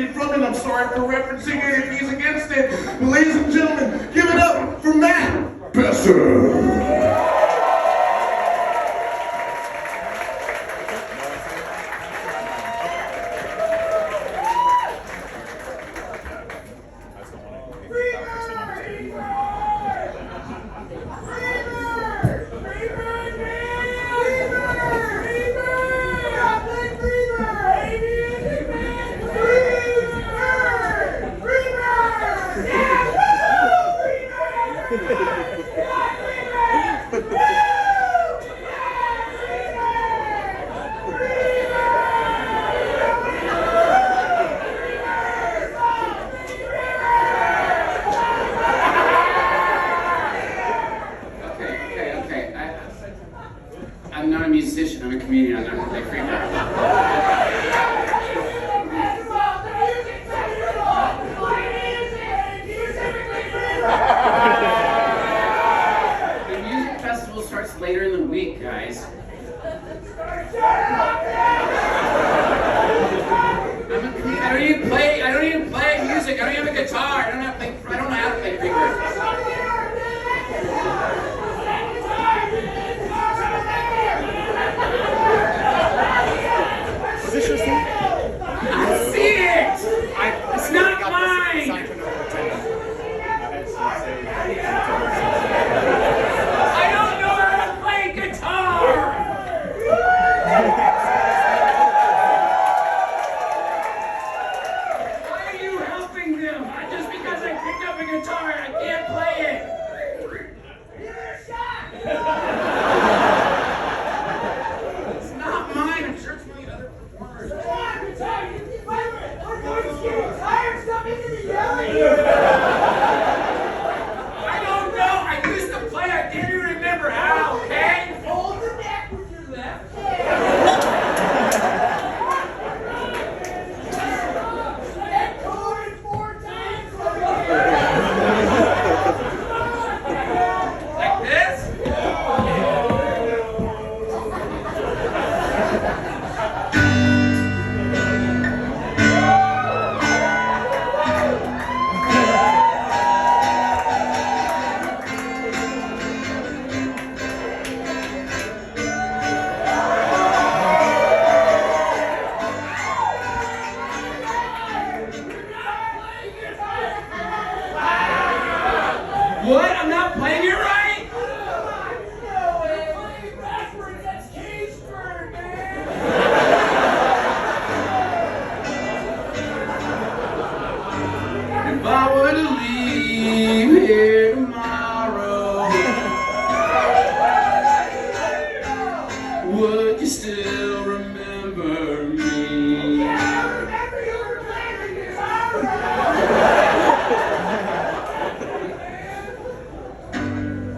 originated from, and I'm sorry for referencing it if he's against it. But ladies and gentlemen, give it up for Matt Besser. I'm not a musician, I'm a comedian, I'm not gonna play freebird. The music festival starts later in the week, guys. I don't even play music, I don't even have a guitar, I don't know how to play freebird. I see it! It's not mine! I don't know how to play guitar! Why are you helping them? Just because I picked up a guitar, I can't play it! It's not mine, I'm sure it's one of the other performers. I don't know. I used to play. I can't even remember how. Okay? Hold your neck with your left hand. And code it 4 times. Like this? What? I'm not playing it right? No way. Playing backwards, that's Kingsburg, man. If I were to leave here tomorrow, would you still remember me? Yeah, I remember you were playing the guitar.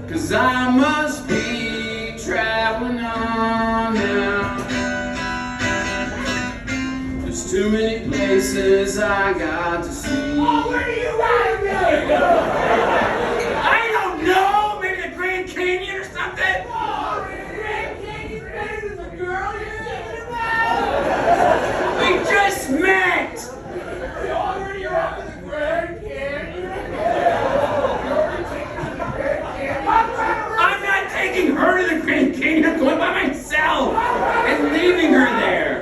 'Cause I must be traveling on now. There's too many places I got to see. Oh, where do you gotta go? I don't know. Maybe the Grand Canyon or something. Oh, the Grand Canyon better than the girl you're thinking about. We just met. You already up to the Grand Canyon. I'm not taking her to the Grand Canyon. I'm going by myself and leaving her there.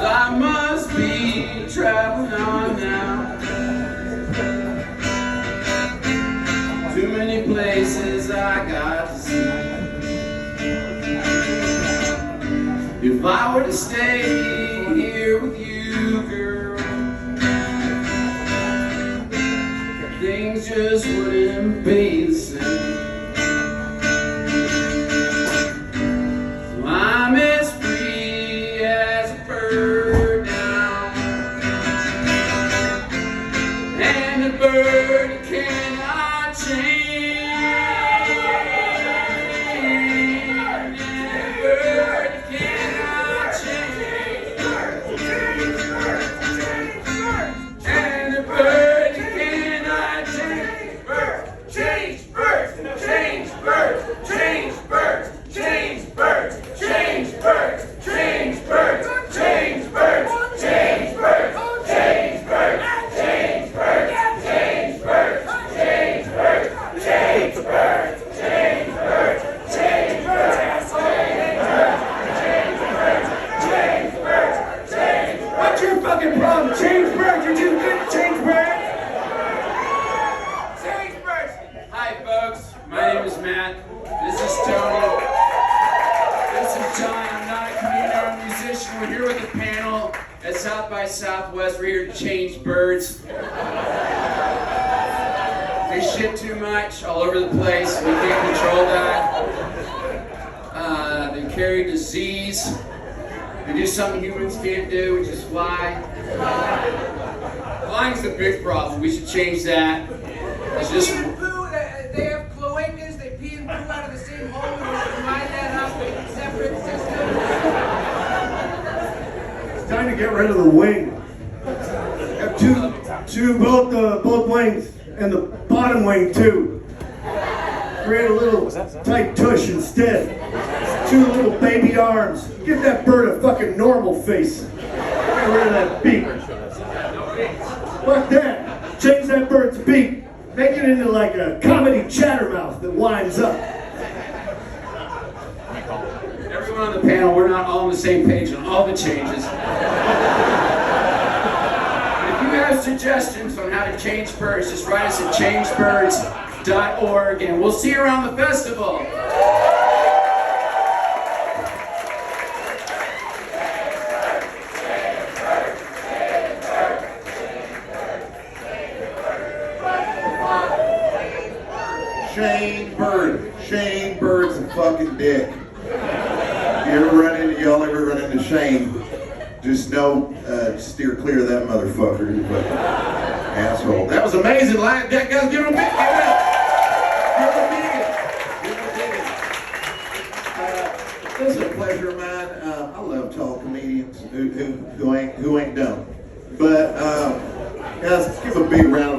I must be traveling on now. Too many places I got to see. If I were to stay here with you, girl, things just wouldn't be the same. So I'm as free as a bird now, and a bird cannot change. And a bird cannot change. your problem? Change birds. You're too good to change birds. Change birds. Hi, folks. My name is Matt. This is Tony. This is John. I'm not a comedian or a musician. We're here with a panel at South by Southwest. We're here to change birds. They shit too much all over the place. We can't control that. They carry disease. They do something humans can't do, which is fly. Flying's the big problem. We should change that. It's just. They have cloacas, they pee and poo out of the same hole, and we divide that up with separate systems. It's time to get rid of the wing. Have both wings, and the bottom wing too. Create a little tight tush instead. 2 little baby arms. Give that bird a fucking normal face. Get rid of that beak. Fuck that. Change that bird's beak. Make it into like a comedy chattermouth that winds up. Everyone on the panel, we're not all on the same page on all the changes. If you have suggestions on how to change birds, just write us at changebirds.org, and we'll see you around the festival. Shane Bird's a fucking dick. Y'all ever run into Shane, just know, steer clear of that motherfucker. You fucking asshole. That was amazing. Guys, give him a big, This is a pleasure of mine. I love tall comedians who ain't dumb. But guys, let's give a big round of